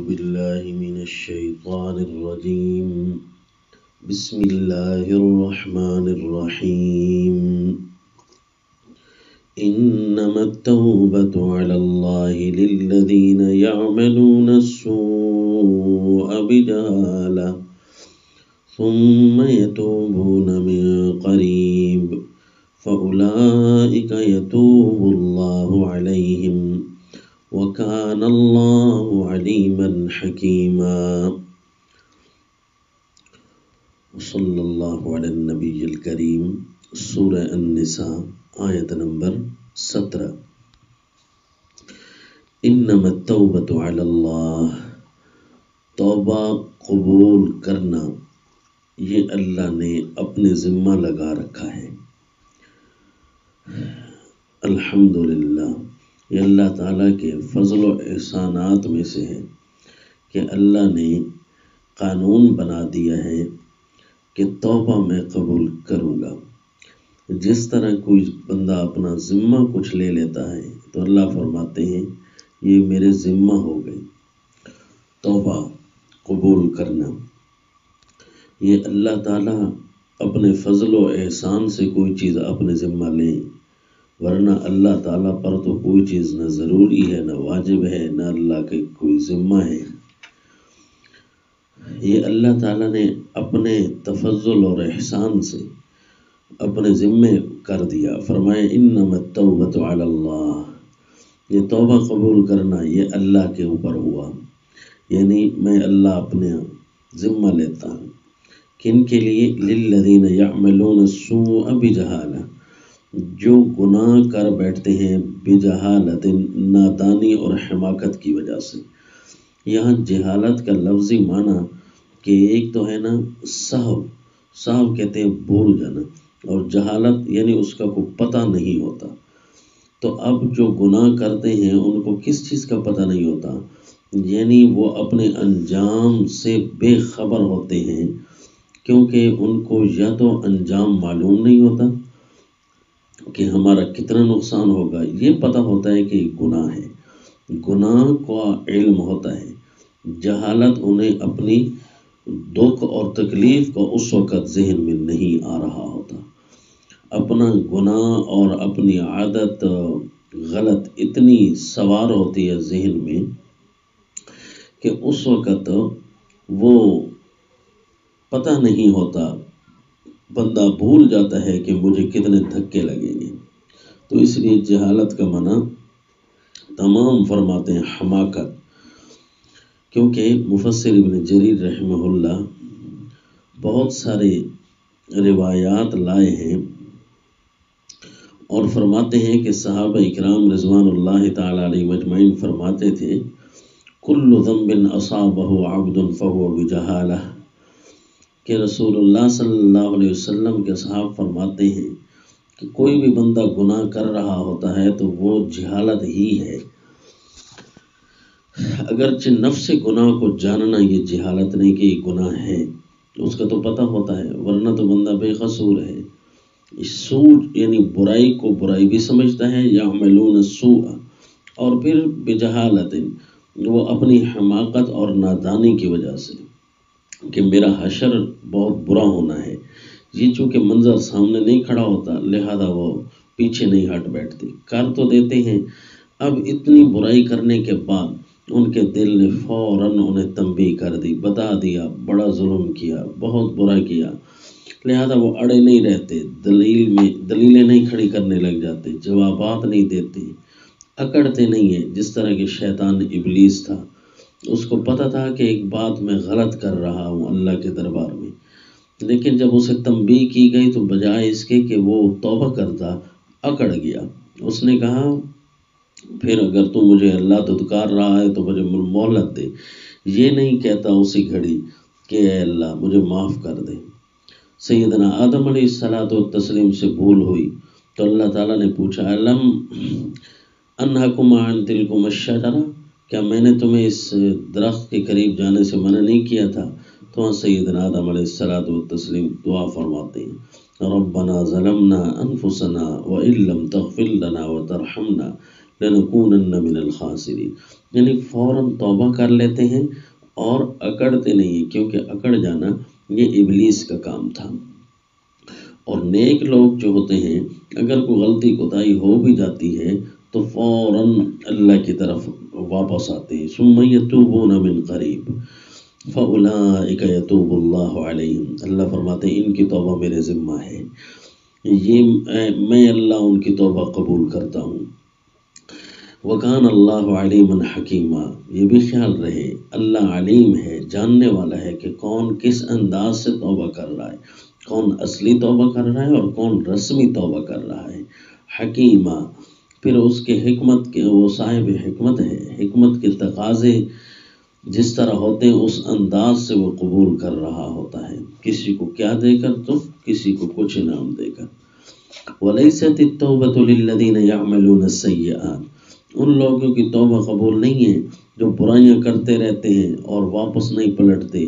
بالله من الشيطان الرجيم. بسم الله الرحمن الرحيم. إنما التوبة على الله للذين يعملون السوء بجهالة ثم يتوبون من قريب فأولئك يتوب الله عليهم وكان الله عليما حكيما. صلی اللہ علی النبی الکریم. سورہ النساء آیت نمبر 17. انما التوبۃ علی اللہ، توبہ قبول کرنا یہ اللہ نے اپنے ذمہ لگا رکھا ہے. الحمدللہ، یہ اللہ تعالیٰ کے فضل و احسانات میں سے ہے کہ اللہ نے قانون بنا دیا ہے کہ توبہ میں قبول کروں گا. جس طرح کوئی بندہ اپنا ذمہ کچھ لے لیتا ہے تو اللہ فرماتے ہیں یہ میرے ذمہ ہو گئی. توبہ قبول کرنا یہ اللہ تعالیٰ اپنے فضل و احسان سے کوئی چیز اپنے ذمہ لیں، ورنہ اللہ تعالیٰ پر تو کوئی چیز نہ ضروری ہے، نہ واجب ہے، نہ اللہ کے کوئی ذمہ ہے. یہ اللہ تعالیٰ نے اپنے تفضل اور احسان سے اپنے ذمے کر دیا. فرمائے انما التوبۃ علی اللہ، یہ توبہ قبول کرنا یہ اللہ کے اوپر ہوا، یعنی میں اللہ اپنے ذمہ لیتا ہوں. کن کے لیے؟ للذین یعملون السوء بجہالہ، جو گناہ کر بیٹھتے ہیں بجہالت، نادانی اور حماقت کی وجہ سے. یہاں جہالت کا لفظی معنی کہ ایک تو ہے نا صحو کہتے ہیں بھول جانا، اور جہالت یعنی اس کا کوئی پتہ نہیں ہوتا. تو اب جو گناہ کرتے ہیں ان کو کس چیز کا پتہ نہیں ہوتا، یعنی وہ اپنے انجام سے بے خبر ہوتے ہیں، کیونکہ ان کو یا تو انجام معلوم نہیں ہوتا کہ ہمارا کتنا نقصان ہوگا، یہ پتہ ہوتا ہے کہ گناہ ہے، گناہ کا علم ہوتا ہے. جہالت انہیں اپنی دکھ اور تکلیف کو اس وقت ذہن میں نہیں آ رہا ہوتا. اپنا گناہ اور اپنی عادت غلط اتنی سوار ہوتی ہے ذہن میں کہ اس وقت وہ پتہ نہیں ہوتا، بندہ بھول جاتا ہے کہ مجھے کتنے دھکے لگیں گے. تو اس لیے جہالت کا معنی تمام فرماتے ہیں حماقت، کیونکہ مفسر ابن جریر رحمہ اللہ بہت سارے روایات لائے ہیں اور فرماتے ہیں کہ صحابہ اکرام رضوان اللہ تعالی علیہ مجمعین فرماتے تھے کل ذنب اصابہ عبد فہو بجہالہ، کہ رسول اللہ صلی اللہ علیہ وسلم کے صحابہ فرماتے ہیں کہ کوئی بھی بندہ گناہ کر رہا ہوتا ہے تو وہ جہالت ہی ہے. اگرچہ نفس گناہ کو جاننا یہ جہالت نہیں کہ یہ گناہ ہے، اس کا تو پتہ ہوتا ہے، ورنہ تو بندہ بے قصور ہے. سوء یعنی برائی کو برائی بھی سمجھتا ہے، یعملون السوء، اور پھر بجہالت وہ اپنی حماقت اور نادانی کی وجہ سے کہ میرا حشر بہت برا ہونا ہے. یہ چونکہ منظر سامنے نہیں کھڑا ہوتا لہذا وہ پیچھے نہیں ہٹ بیٹھتے، کر تو دیتے ہیں. اب اتنی برائی کرنے کے بعد ان کے دل نے فوراً انہیں تنبیہ کر دی، بتا دیا بڑا ظلم کیا، بہت برا کیا، لہذا وہ اڑے نہیں رہتے، دلیلیں نہیں کھڑی کرنے لگ جاتے، جوابات نہیں دیتے، اکڑتے نہیں ہیں. جس طرح کہ شیطان ابلیس تھا، اس کو پتہ تھا کہ ایک بات میں غلط کر رہا ہوں اللہ کے دربار میں، لیکن جب اسے تنبیہ کی گئی تو بجائے اس کے کہ وہ توبہ کرتا اکڑ گیا. اس نے کہا پھر اگر تو مجھے اللہ دھتکار رہا ہے تو مجھے مہلت دے، یہ نہیں کہتا اسی گھڑی کہ اے اللہ مجھے معاف کر دے. سیدنا آدم علیہ الصلوۃ والتسلیم سے بھول ہوئی تو اللہ تعالیٰ نے پوچھا الم انہکما عن تلکما الشجرہ، کیا میں نے تمہیں اس درخت کے قریب جانے سے منع نہیں کیا تھا؟ تو سیدنا آدم علیہ الصلوۃ والتسلیم دعا فرماتے ہیں ربنا ظلمنا انفسنا وان لم تغفر لنا وترحمنا لنکونن من الخاسرین، یعنی فوراً توبہ کر لیتے ہیں اور اکڑتے نہیں، کیونکہ اکڑ جانا یہ ابلیس کا کام تھا۔ اور نیک لوگ جو ہوتے ہیں اگر کوئی غلطی کوتاہی ہو بھی جاتی ہے تو فوراً اللہ کی طرف واپس آتے ہیں۔ ثم یتوبون من قریب فاولئک یتوب اللہ علیہم، اللہ فرماتے ہیں ان کی توبہ میرے ذمہ ہے، یہ میں اللہ ان کی توبہ قبول کرتا ہوں۔ وَكَانَ اللَّهُ عَلِيمًا حَكِيمًا، یہ بھی خیال رہے اللہ علیم ہے، جاننے والا ہے کہ کون کس انداز سے توبہ کر رہا ہے، کون اصلی توبہ کر رہا ہے اور کون رسمی توبہ کر رہا ہے۔ حکیمہ، پھر اس کے حکمت کے، وہ صاحب حکمت ہے، حکمت کے تقاضے جس طرح ہوتے ہیں اس انداز سے وہ قبول کر رہا ہوتا ہے، کسی کو کیا دے کر تو کسی کو کچھ انعام دے کر۔ وَلَيْسَتِ التَّوْبَةُ لِلَّذِينَ يَعْمَلُونَ السَّيِّئَاتِ، ان لوگوں کی توبہ قبول نہیں ہے جو برائیاں کرتے رہتے ہیں اور واپس نہیں پلٹتے،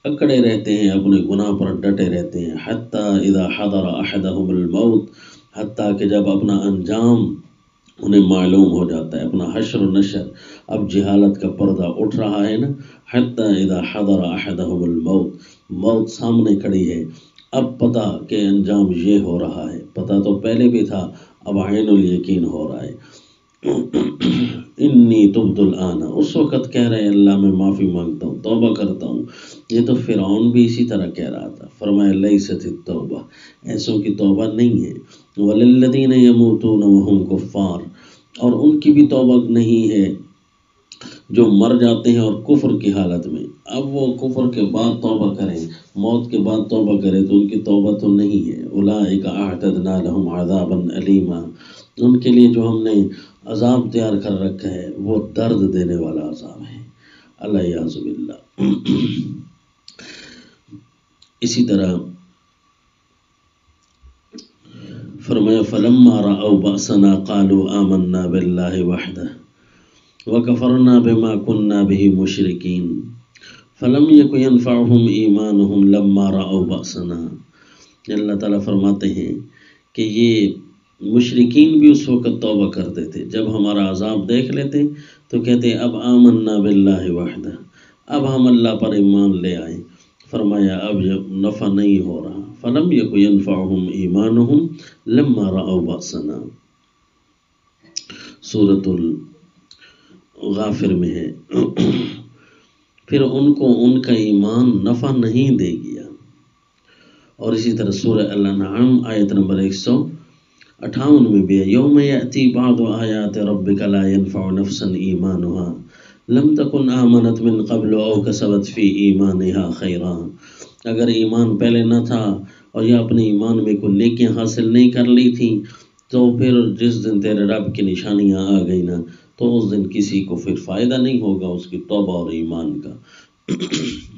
اکڑے رہتے ہیں، اپنے گناہ پر ڈٹے رہتے ہیں۔ حتیٰ اذا حضر احدہم الموت، حتیٰ کہ جب اپنا انجام انہیں معلوم ہو جاتا ہے، اپنا حشر و نشر، اب جہالت کا پردہ اٹھ رہا ہے نا، حتیٰ اذا حضر احدہم الموت، موت سامنے کھڑی ہے، اب پتہ کہ انجام یہ ہو رہا ہے، پتہ تو پہلے بھی تھا، اب عین الیقین ہو رہا ہے۔ انی تبت الآن، اس وقت کہہ رہے اللہ میں معافی مانگتا ہوں، توبہ کرتا ہوں۔ یہ تو فرعون بھی اسی طرح کہہ رہا تھا، فرمایا لیست التوبہ، ایسوں کی توبہ نہیں ہے۔ وللذین یموتون وہم کفار، اور ان کی بھی توبہ نہیں ہے جو مر جاتے ہیں اور کفر کی حالت میں۔ اب وہ کفر کے بعد توبہ کریں، موت کے بعد توبہ کریں تو ان کی توبہ تو نہیں ہے۔ اولئک اعتدنا لهم عذابا الیما، ان کے لیے جو ہم نے عذاب تیار کر رکھا ہے وہ درد دینے والا عذاب ہے، الیاذ باللہ۔ اسی طرح فرمایا فلما رأوا بأسنا قالوا آمنا باللہ وحدہ وکفرنا بما كنا به مشرکین فلم یک ینفعهم ایمانهم لما رأوا بأسنا۔ اللہ تعالیٰ فرماتے ہیں کہ یہ مشرکین بھی اس وقت توبہ کرتے تھے، جب ہمارا عذاب دیکھ لیتے تو کہتے اب آمنا باللہ وحدہ، اب ہم اللہ پر ایمان لے آئے۔ فرمایا اب نفع نہیں ہو رہا، فلم یک ینفعهم ایمانهم لما رأوا بأسنا، سورۃ غافر میں ہے۔ پھر ان کو ان کا ایمان نفع نہیں دے گیا۔ اور اسی طرح سورہ الانعام آیت نمبر 158 میں بھی ہے، یوم یأتی بعض آیات ربک لا ینفع نفسا ایمانها لم تکن آمنت من قبل او کسبت فی ایمانها خیرا، اگر ایمان پہلے نہ تھا اور یا اپنے ایمان میں کوئی نیکیاں حاصل نہیں کر لی تھی تو پھر جس دن تیرے رب کی نشانیاں آ گئی نا تو اس دن کسی کو پھر فائدہ نہیں ہوگا اس کی توبہ اور ایمان کا۔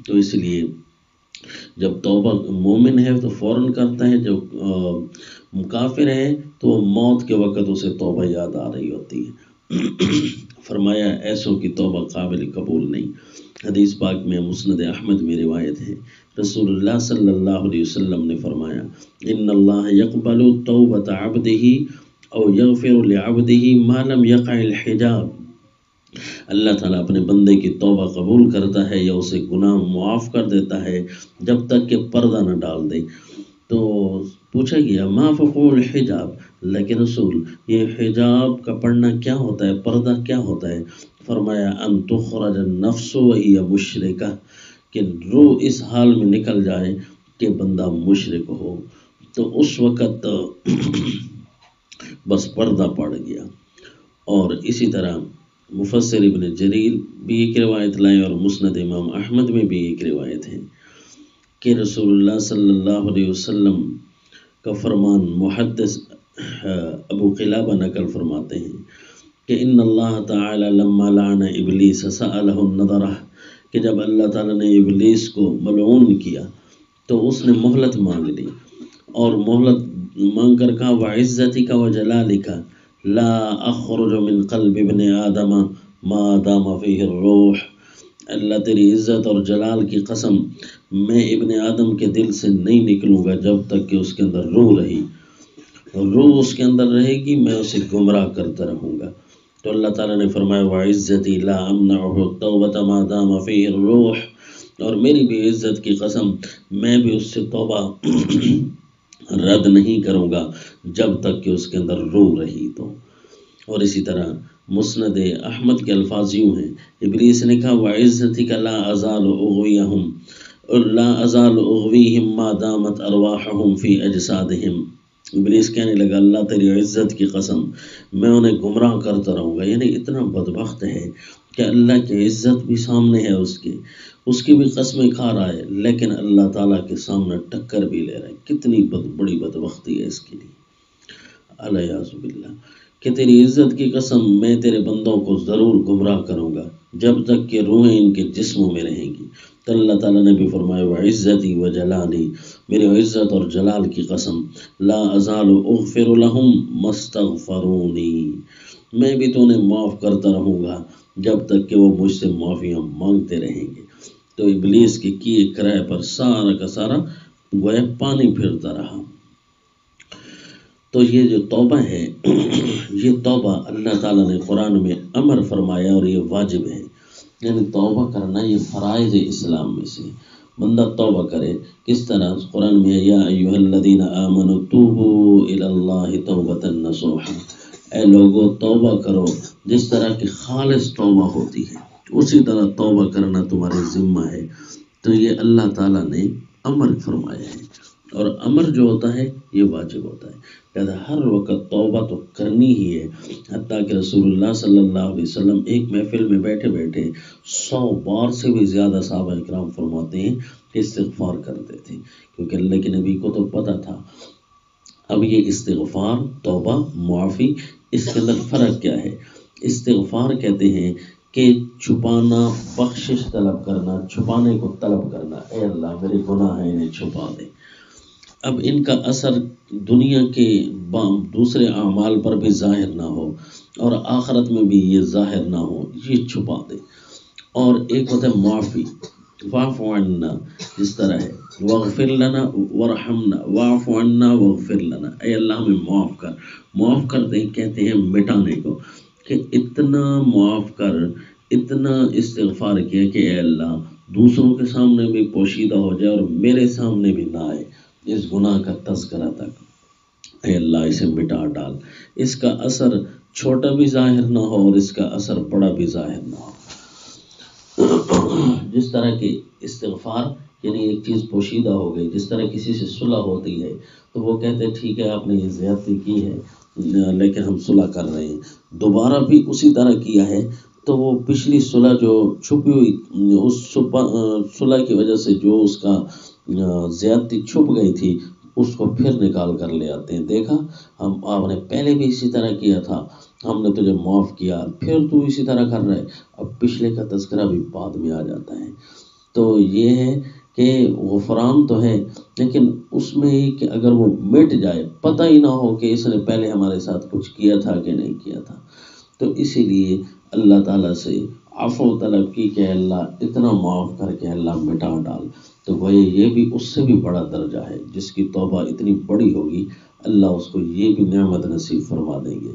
تو اس لیے جب توبہ مومن ہے تو فوراً کرتا ہے، جو کافر ہے تو وہ موت کے وقت اسے توبہ یاد آ رہی ہوتی ہے۔ فرمایا ایسوں کی توبہ قابل قبول نہیں۔ حدیث پاک میں مسند احمد میں روایت ہے، رسول اللہ صلی اللہ علیہ وسلم نے فرمایا ان اللہ یقبل توبۃ عبدہ او یغفر لعبدہ ما لم یقع الحجاب، اللہ تعالیٰ اپنے بندے کی توبہ قبول کرتا ہے یا اسے گناہ معاف کر دیتا ہے جب تک کہ پردہ نہ ڈال دے۔ تو پوچھا گیا ما فقو الحجاب، لیکن رسول یہ حجاب کا پڑھنا کیا ہوتا ہے، پردہ کیا ہوتا ہے؟ فرمایا ان تخرج النفس وہی مشرکہ، کہ روح اس حال میں نکل جائے کہ بندہ مشرک ہو، تو اس وقت بس پردہ پڑ گیا۔ اور اسی طرح مفسر ابن جریر بھی ایک روایت لائے اور مسند امام احمد میں بھی ایک روایت ہے کہ رسول اللہ صلی اللہ علیہ وسلم کا فرمان محدث ابو قلابہ نقل فرماتے ہیں کہ ان اللہ تعالی لما لعن ابلیس سألہ النظرہ، کہ جب اللہ تعالیٰ نے ابلیس کو ملعون کیا تو اس نے مہلت مانگ لی، اور مہلت مانگ کر کہا وعزتک وجلالک لا اخرج من قلب ابن آدم ما دام فیہ الروح، اللہ تیری عزت اور جلال کی قسم میں ابن آدم کے دل سے نہیں نکلوں گا جب تک کہ اس کے اندر روح رہی، روح اس کے اندر رہے گی میں اسے گمراہ کرتا رہوں گا۔ تو اللہ تعالیٰ نے فرمایا وعزتی لا امنعہ التوبۃ ما دام فیہ الروح، اور میری بھی عزت کی قسم میں بھی اس سے توبہ رد نہیں کروں گا جب تک کہ اس کے اندر روح رہی تو۔ اور اسی طرح مسند احمد کے الفاظ یوں ہیں، ابلیس نے کہا وعزتک لا ازال اغویہم لا ازال اغویہم ما دامت ارواحہم فی اجسادہم۔ ابلیس کہنے لگا اللہ تیری عزت کی قسم میں انہیں گمراہ کرتا رہوں گا، یعنی اتنا بدبخت ہے کہ اللہ کی عزت بھی سامنے ہے، اس کی بھی قسمیں کھا رہا ہے، لیکن اللہ تعالیٰ کے سامنے ٹکر بھی لے رہا ہے۔ کتنی بڑی بدبختی ہے اس کے لیے، الیاذ باللہ، کہ تیری عزت کی قسم میں تیرے بندوں کو ضرور گمراہ کروں گا جب تک کہ روحیں ان کے جسموں میں رہیں گی۔ تو اللہ تعالیٰ نے بھی فرمایا وعزتی وجلالی، میری عزت اور جلال کی قسم لا ازال اغفر لہم مستغفرونی، میں بھی تو انہیں معاف کرتا رہوں گا جب تک کہ وہ مجھ سے معافیاں مانگتے رہیں گے۔ تو ابلیس کے کیے کرائے پر سارا کا سارا گویا پانی پھرتا رہا۔ تو یہ جو توبہ ہے یہ توبہ اللہ تعالیٰ نے قرآن میں امر فرمایا اور یہ واجب ہے، یعنی توبہ کرنا یہ فرائض اسلام میں سے، بندہ توبہ کرے۔ کس طرح قرآن میں یا ایھا الذین آمنوا توبوا الی اللہ توبۃ نصوحا، اے لوگو توبہ کرو جس طرح کی خالص توبہ ہوتی ہے، اسی طرح توبہ کرنا تمہارے ذمہ ہے۔ تو یہ اللہ تعالیٰ نے امر فرمایا ہے، اور امر جو ہوتا ہے یہ واجب ہوتا ہے، لہذا ہر وقت توبہ تو کرنی ہی ہے۔ حتیٰ کہ رسول اللہ صلی اللہ علیہ وسلم ایک محفل میں بیٹھے بیٹھے 100 بار سے بھی زیادہ صحابہ اکرام فرماتے ہیں کہ استغفار کرتے تھے، کیونکہ اللہ کے نبی کو تو پتہ تھا۔ اب یہ استغفار، توبہ، معافی، اس کے اندر فرق کیا ہے؟ استغفار کہتے ہیں کہ چھپانا، بخشش طلب کرنا، چھپانے کو طلب کرنا، اے اللہ میرے گناہ ہیں انہیں چھپا دے۔ اب ان کا اثر دنیا کے دوسرے اعمال پر بھی ظاہر نہ ہو اور آخرت میں بھی یہ ظاہر نہ ہو، یہ چھپا دے۔ اور ایک ہوتا ہے معافی، واعف عنا، جس طرح ہے واغفر لنا ورحمنا واعف عنا واغفر لنا، اے اللہ ہمیں معاف کر۔ معاف کرتے کہتے ہیں مٹانے کو، کہ اتنا معاف کر، اتنا استغفار کیا کہ اے اللہ دوسروں کے سامنے بھی پوشیدہ ہو جائے اور میرے سامنے بھی نہ آئے اس گناہ کا تذکرہ تک، اے اللہ اسے مٹا ڈال، اس کا اثر چھوٹا بھی ظاہر نہ ہو اور اس کا اثر بڑا بھی ظاہر نہ ہو۔ جس طرح کی استغفار یعنی ایک چیز پوشیدہ ہو گئی، جس طرح کسی سے صلح ہوتی ہے تو وہ کہتے ہیں ٹھیک ہے آپ نے یہ زیادتی کی ہے لیکن ہم صلح کر رہے ہیں، دوبارہ بھی اسی طرح کیا ہے تو وہ پچھلی صلح جو چھپی ہوئی، اس صلح کی وجہ سے جو اس کا زیادتی چھپ گئی تھی اس کو پھر نکال کر لے آتے ہیں، دیکھا آپ نے پہلے بھی اسی طرح کیا تھا، ہم نے تجھے معاف کیا، پھر تو اسی طرح کر رہے، اب پچھلے کا تذکرہ بھی بعد میں آ جاتا ہے۔ تو یہ ہے کہ غفران تو ہے لیکن اس میں ہی کہ اگر وہ مٹ جائے، پتہ ہی نہ ہو کہ اس نے پہلے ہمارے ساتھ کچھ کیا تھا کہ نہیں کیا تھا، تو اسی لیے اللہ تعالیٰ سے عفو طلب کی کہ اللہ اتنا معاف کر کے اللہ مٹا ڈال۔ تو وہ یہ بھی اس سے بھی بڑا درجہ ہے، جس کی توبہ اتنی بڑی ہوگی اللہ اس کو یہ بھی نعمت نصیب فرما دیں گے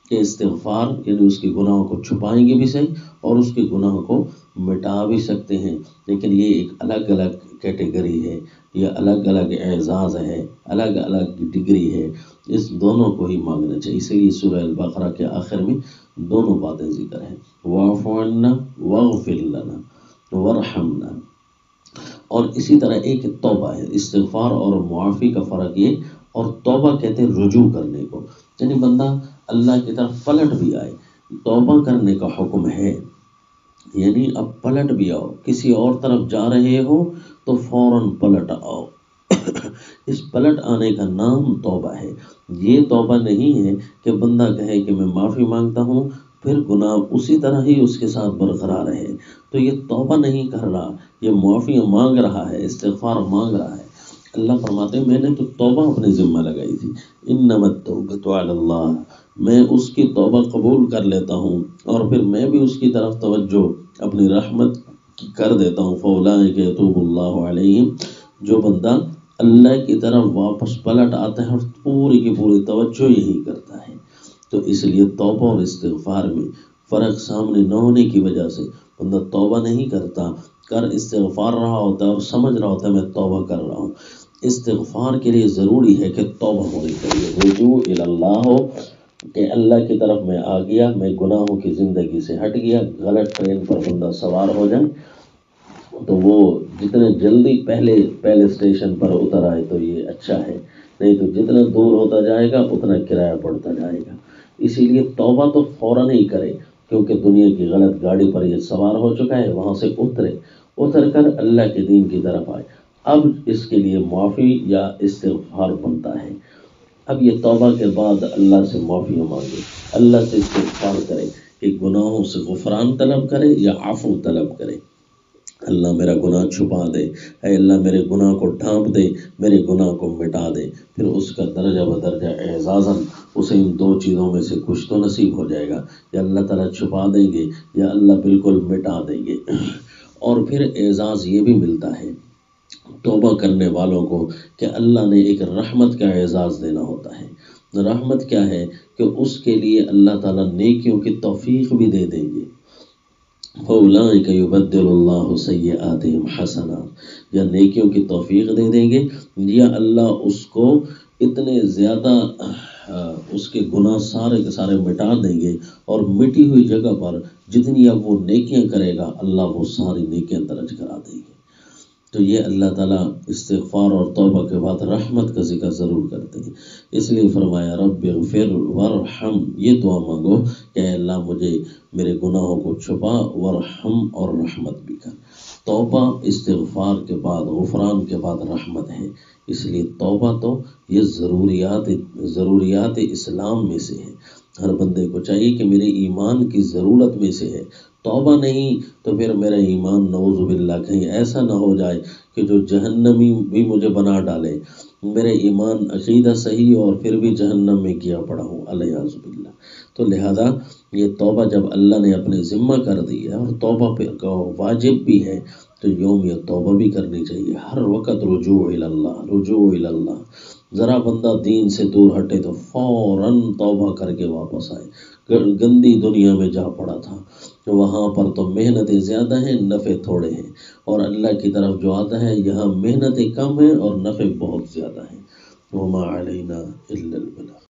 کہ استغفار یعنی اس کے گناہوں کو چھپائیں گے بھی صحیح اور اس کے گناہوں کو مٹا بھی سکتے ہیں، لیکن یہ ایک الگ الگ کیٹیگری ہے، یہ الگ الگ اعزاز ہے، الگ الگ ڈگری ہے، اس دونوں کو ہی مانگنا چاہیے۔ اسی لیے سورہ البقرہ کے آخر میں دونوں باتیں ذکر ہیں، واعف عنا واغفر لنا وارحمنا۔ اور اسی طرح ایک توبہ ہے، استغفار اور معافی کا فرق یہ، اور توبہ کہتے ہیں رجوع کرنے کو، یعنی بندہ اللہ کی طرف پلٹ بھی آئے، توبہ کرنے کا حکم ہے، یعنی اب پلٹ بھی آؤ، کسی اور طرف جا رہے ہو تو فوراً پلٹ آؤ۔ اس پلٹ آنے کا نام توبہ ہے۔ یہ توبہ نہیں ہے کہ بندہ کہے کہ میں معافی مانگتا ہوں پھر گناہ اسی طرح ہی اس کے ساتھ برقرار ہے، تو یہ توبہ نہیں کر رہا، یہ معافی مانگ رہا ہے، استغفار مانگ رہا ہے۔ اللہ فرماتے ہیں میں نے تو توبہ اپنے ذمہ لگائی تھی، انما التوبۃ علی اللہ، میں اس کی توبہ قبول کر لیتا ہوں اور پھر میں بھی اس کی طرف توجہ اپنی رحمت کی کر دیتا ہوں، فاولئک یتوب اللہ علیہم، جو بندہ اللہ کی طرف واپس پلٹ آتا ہے اور پوری کی پوری توجہ یہی کرتا ہے، تو اس لیے توبہ اور استغفار میں فرق سامنے نہ ہونے کی وجہ سے بندہ توبہ نہیں کرتا، استغفار رہا ہوتا ہے اور سمجھ رہا ہوتا ہے میں توبہ کر رہا ہوں۔ استغفار کے لیے ضروری ہے کہ توبہ ہونی چاہیے، رجوع اللہ ہو کہ اللہ کی طرف میں آ گیا، میں گناہوں کی زندگی سے ہٹ گیا۔ غلط ٹرین پر بندہ سوار ہو جائے تو وہ جتنے جلدی پہلے اسٹیشن پر اتر آئے تو یہ اچھا ہے، نہیں تو جتنا دور ہوتا جائے گا اتنا کرایہ بڑھتا جائے گا۔ اسی لیے توبہ تو فوراً ہی کرے، کیونکہ دنیا کی غلط گاڑی پر یہ سوار ہو چکا ہے، وہاں سے اتر کر اللہ کے دین کی طرف آئے۔ اب اس کے لیے معافی یا استغفار بنتا ہے۔ اب یہ توبہ کے بعد اللہ سے معافی مانگے، اللہ سے استغفار کرے، کہ گناہوں سے غفران طلب کرے یا عفو طلب کرے۔ اللہ میرا گناہ چھپا دے، اے اللہ میرے گناہ کو ڈھانپ دے، میرے گناہ کو مٹا دے۔ پھر اس کا درجہ بدرجہ اعزازاً اسے ان دو چیزوں میں سے کچھ تو نصیب ہو جائے گا، یا اللہ تعالیٰ چھپا دیں گے یا اللہ بالکل مٹا دیں گے۔ اور پھر اعزاز یہ بھی ملتا ہے توبہ کرنے والوں کو کہ اللہ نے ایک رحمت کا اعزاز دینا ہوتا ہے۔ رحمت کیا ہے کہ اس کے لیے اللہ تعالیٰ نیکیوں کی توفیق بھی دے دیں گے۔ فَأُولَٰئِكَ يُبَدِّلُ اللَّهُ سَيِّئَاتِهِمْ حَسَنَاتٍ، یا نیکیوں کی توفیق دے دیں گے، یا اللہ اس کو اتنے زیادہ اس کے گناہ سارے کے سارے مٹا دیں گے، اور مٹی ہوئی جگہ پر جتنی اب وہ نیکیاں کرے گا اللہ وہ ساری نیکیاں درج کرا دیں گے۔ تو یہ اللہ تعالیٰ استغفار اور توبہ کے بعد رحمت کا ذکر ضرور کرتے ہیں، اس لیے فرمایا رب اغفر ورحم، یہ دعا مانگو کہ اے اللہ مجھے میرے گناہوں کو چھپا، ورحم اور رحمت بھی کر۔ توبہ استغفار کے بعد غفران کے بعد رحمت ہے، اس لیے توبہ تو یہ ضروریات اسلام میں سے ہے۔ ہر بندے کو چاہیے کہ میرے ایمان کی ضرورت میں سے ہے، توبہ نہیں تو پھر میرا ایمان نعوذ باللہ کہیں ایسا نہ ہو جائے کہ جو جہنمی بھی مجھے بنا ڈالے، میرے ایمان عقیدہ صحیح اور پھر بھی جہنم میں کیا پڑا ہوں، الیاذ باللہ۔ تو لہذا یہ توبہ جب اللہ نے اپنے ذمہ کر دی ہے اور توبہ پہ واجب بھی ہے تو یوم یہ توبہ بھی کرنی چاہیے، ہر وقت رجوع اللہ۔ ذرا بندہ دین سے دور ہٹے تو فوراً توبہ کر کے واپس آئے۔ گندی دنیا میں جا پڑا تھا، وہاں پر تو محنتیں زیادہ ہیں، نفع تھوڑے ہیں، اور اللہ کی طرف جو آتا ہے یہاں محنتیں کم ہیں اور نفع بہت زیادہ ہیں۔ وما علینا الا البلاغ۔